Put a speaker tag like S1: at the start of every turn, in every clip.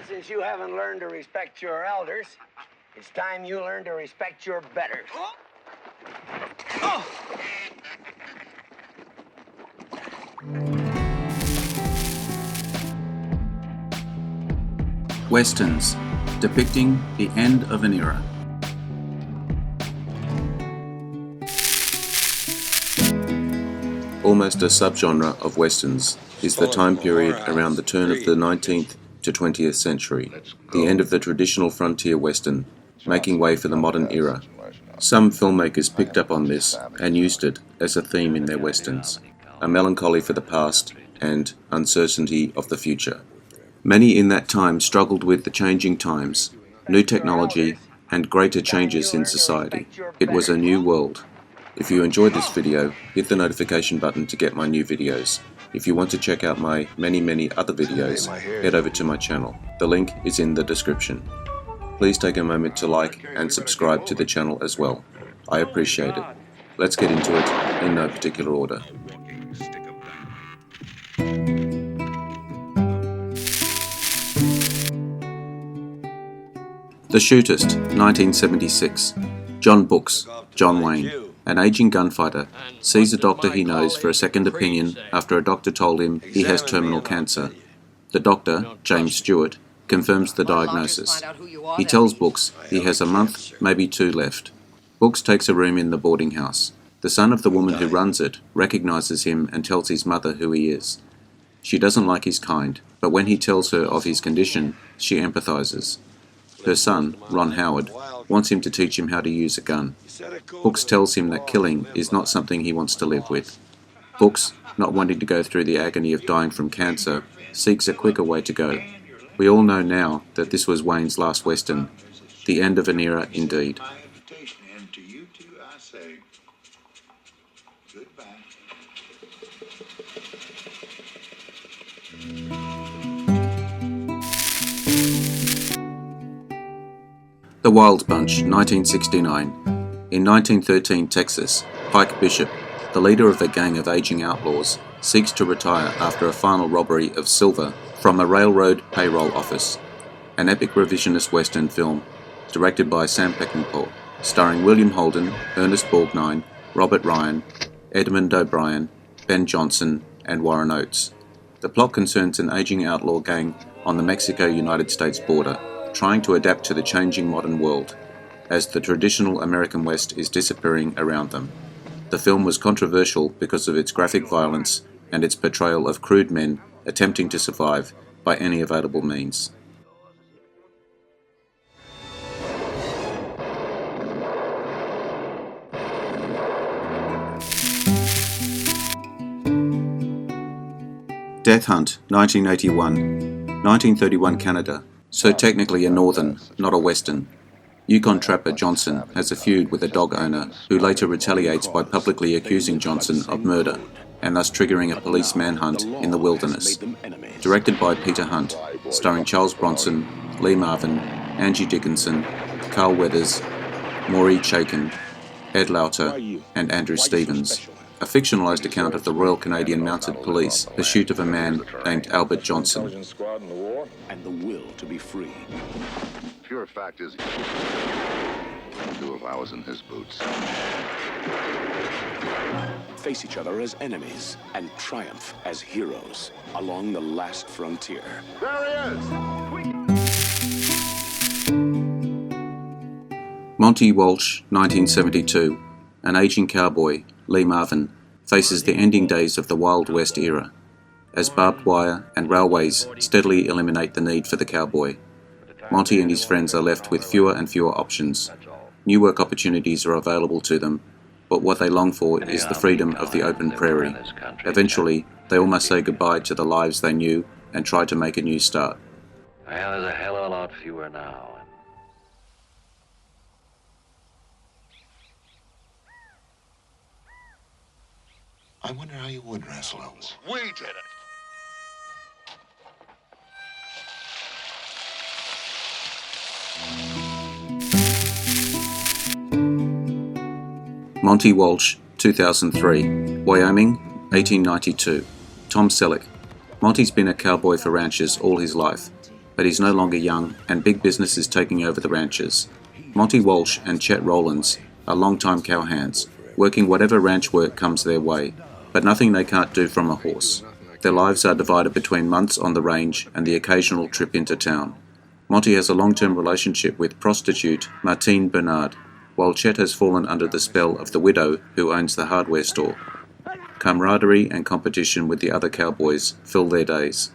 S1: Since you haven't learned to respect your elders, it's time you learn to respect your betters.
S2: Westerns, depicting the end of an era. Almost a subgenre of westerns is the time period around the turn of the 19th to 20th century, the end of the traditional frontier western, making way for the modern era. Some filmmakers picked up on this and used it as a theme in their westerns, a melancholy for the past and uncertainty of the future. Many in that time struggled with the changing times, new technology, and greater changes in society. It was a new world. If you enjoyed this video, hit the notification button to get my new videos. If you want to check out my many other videos, head over to my channel. The link is in the description. Please take a moment to like and subscribe to the channel as well. I appreciate it. Let's get into it in no particular order. The Shootist, 1976. John Brooks, John Wayne, an aging gunfighter, sees a doctor he knows for a second opinion after a doctor told him he has terminal cancer. The doctor, James Stewart, confirms the diagnosis. He tells Brooks he has a month, maybe two left. Brooks takes a room in the boarding house. The son of the woman who runs it recognizes him and tells his mother who he is. She doesn't like his kind, but when he tells her of his condition, she empathizes. Her son, Ron Howard, wants him to teach him how to use a gun. Brooks tells him that killing is not something he wants to live with. Brooks, not wanting to go through the agony of dying from cancer, seeks a quicker way to go. We all know now that this was Wayne's last western, the end of an era indeed.
S3: And to you two, I say goodbye.
S2: The Wild Bunch, 1969. In 1913 Texas, Pike Bishop, the leader of a gang of aging outlaws, seeks to retire after a final robbery of silver from a railroad payroll office. An epic revisionist western film, directed by Sam Peckinpah, starring William Holden, Ernest Borgnine, Robert Ryan, Edmund O'Brien, Ben Johnson, and Warren Oates. The plot concerns an aging outlaw gang on the Mexico-United States border, trying to adapt to the changing modern world, as the traditional American West is disappearing around them. The film was controversial because of its graphic violence and its portrayal of crude men attempting to survive by any available means. Death Hunt, 1981. 1931 Canada, so technically a northern, not a western. Yukon trapper Johnson has a feud with a dog owner who later retaliates by publicly accusing Johnson of murder, and thus triggering a police manhunt in the wilderness. Directed by Peter Hunt, starring Charles Bronson, Lee Marvin, Angie Dickinson, Carl Weathers, Maury Chaikin, Ed Lauter, and Andrew Stevens. A fictionalized account of the Royal Canadian Mounted Police pursuit of a man named Albert Johnson.
S4: And the will to be free.
S3: Pure fact is, too, if I was in his boots.
S4: Face each other as enemies and triumph as heroes along the last frontier.
S3: There he is!
S2: Monty Walsh, 1972. An aging cowboy, Lee Marvin, faces the ending days of the Wild West era, as barbed wire and railways steadily eliminate the need for the cowboy. Monty and his friends are left with fewer and fewer options. New work opportunities are available to them, but what they long for is the freedom of the open prairie. Eventually, they all must say goodbye to the lives they knew and try to make a new start.
S5: Well, there's a hell of a lot fewer now.
S3: I wonder how you would wrestle. We did it.
S2: Monty Walsh, 2003. Wyoming, 1892. Tom Selleck. Monty's been a cowboy for ranchers all his life, but he's no longer young and big business is taking over the ranches. Monty Walsh and Chet Rollins are longtime cowhands, working whatever ranch work comes their way, but nothing they can't do from a horse. Their lives are divided between months on the range and the occasional trip into town. Monty has a long-term relationship with prostitute Martine Bernard, while Chet has fallen under the spell of the widow who owns the hardware store. Camaraderie and competition with the other cowboys fill their days,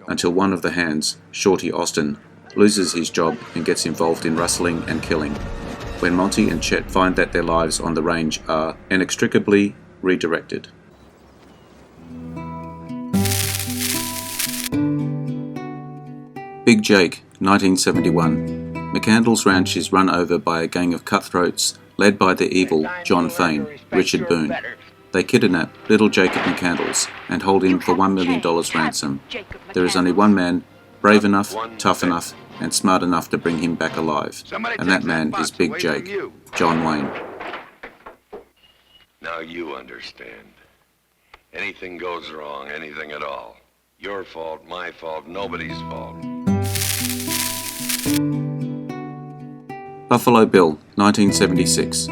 S2: until one of the hands, Shorty Austin, loses his job and gets involved in rustling and killing, when Monty and Chet find that their lives on the range are inextricably redirected. Big Jake, 1971. McCandless Ranch is run over by a gang of cutthroats led by the evil John Fane, Richard Boone. They kidnap little Jacob McCandless and hold him for $1 million ransom. There is only one man brave enough, tough enough, and smart enough to bring him back alive, and that man is Big Jake, John Wayne.
S3: Now you understand. Anything goes wrong, anything at all. Your fault, my fault, nobody's fault.
S2: Buffalo Bill, 1976.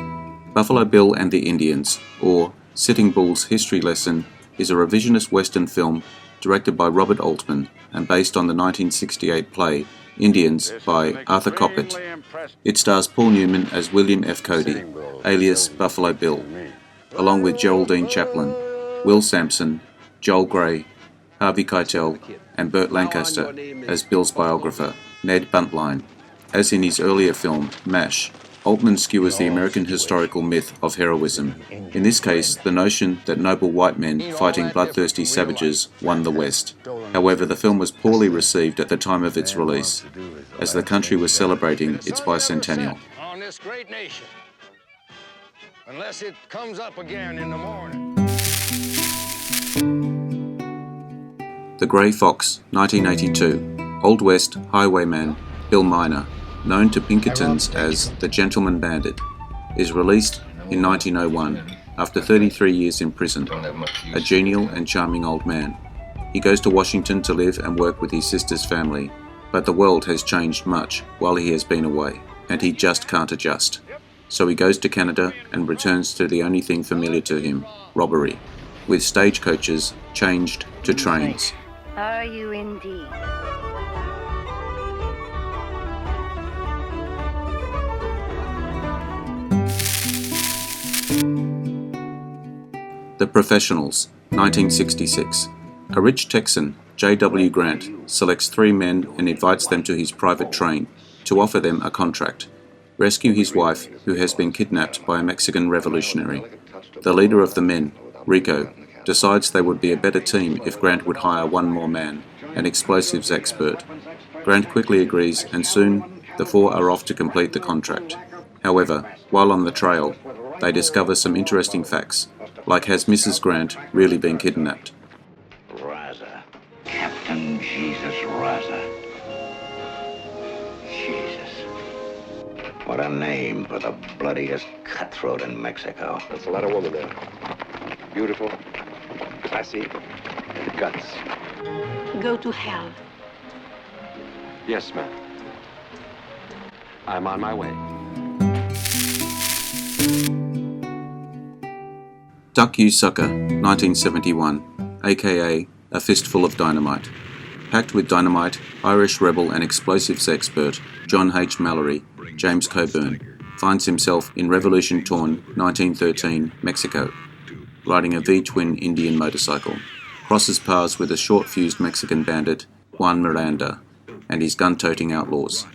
S2: Buffalo Bill and the Indians, or Sitting Bull's History Lesson, is a revisionist Western film directed by Robert Altman and based on the 1968 play Indians by Arthur Koppett. It stars Paul Newman as William F. Cody, alias Buffalo Bill, along with Geraldine Chaplin, Will Sampson, Joel Grey, Harvey Keitel, and Burt Lancaster as Bill's biographer, Ned Buntline. As in his earlier film, MASH, Altman skewers the American historical myth of heroism. In this case, the notion that noble white men fighting bloodthirsty savages won the West. However, the film was poorly received at the time of its release, as the country was celebrating its bicentennial.
S6: On this great nation, unless it comes up again in the morning.
S2: The Grey Fox, 1982. Old West highwayman Bill Miner, known to Pinkertons as the Gentleman Bandit, is released in 1901 after 33 years in prison, a genial and charming old man. He goes to Washington to live and work with his sister's family, but the world has changed much while he has been away, and he just can't adjust. So he goes to Canada and returns to the only thing familiar to him, robbery, with stagecoaches changed to trains.
S7: Are you indeed?
S2: The Professionals, 1966. A rich Texan, J.W. Grant, selects 3 men and invites them to his private train to offer them a contract: rescue his wife, who has been kidnapped by a Mexican revolutionary. The leader of the men, Rico, decides they would be a better team if Grant would hire one more man, an explosives expert. Grant quickly agrees, and soon the 4 are off to complete the contract. However, while on the trail, they discover some interesting facts, like has Mrs. Grant really been kidnapped?
S5: Raza. Captain Jesus Raza. Jesus. What a name for the bloodiest cutthroat in Mexico.
S3: That's a lot of woman there. Beautiful, classy, and guts.
S7: Go to hell.
S4: Yes, ma'am. I'm on my way.
S2: Duck You Sucker, 1971, aka A Fistful of Dynamite. Packed with dynamite, Irish rebel and explosives expert John H. Mallory, James Coburn, finds himself in revolution-torn 1913 Mexico, riding a V-twin Indian motorcycle, crosses paths with a short-fused Mexican bandit, Juan Miranda, and his gun-toting outlaws.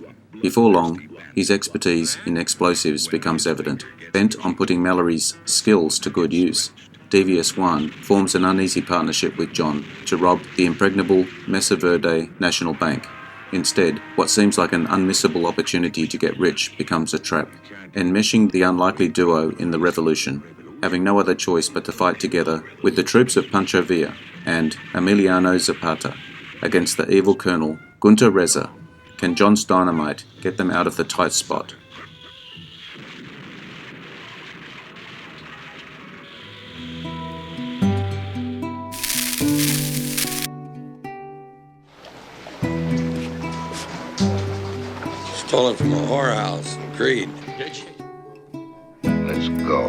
S2: Before long, his expertise in explosives becomes evident. Bent on putting Mallory's skills to good use, Devious Juan forms an uneasy partnership with John to rob the impregnable Mesa Verde National Bank. Instead, what seems like an unmissable opportunity to get rich becomes a trap, enmeshing the unlikely duo in the revolution, having no other choice but to fight together with the troops of Pancho Villa and Emiliano Zapata against the evil Colonel Gunter Reza. Can John's dynamite get them out of the tight spot?
S6: pulling from a whorehouse in Creed.
S8: Did she?
S3: Let's go.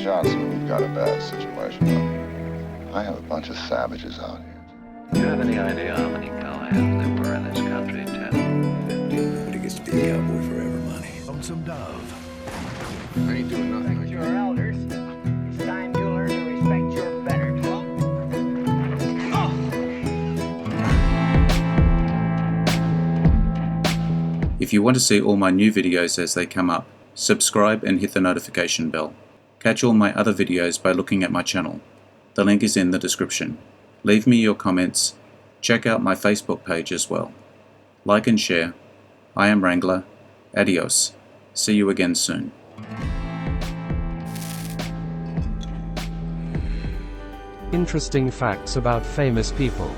S9: Johnson, we've got a bad situation. I have a bunch of savages out here.
S10: Do you have any idea how many cowhands there were in this country 10, 15?
S5: But he gets to be a cowboy forever, money. Lonesome Dove.
S6: I ain't doing nothing.
S1: Respect your elders. It's time you learn to respect your betters.
S2: If you want to see all my new videos as they come up, subscribe and hit the notification bell. Catch all my other videos by looking at my channel. The link is in the description. Leave me your comments. Check out my Facebook page as well. Like and share. I am Wrangler. Adios. See you again soon.
S11: Interesting facts about famous people.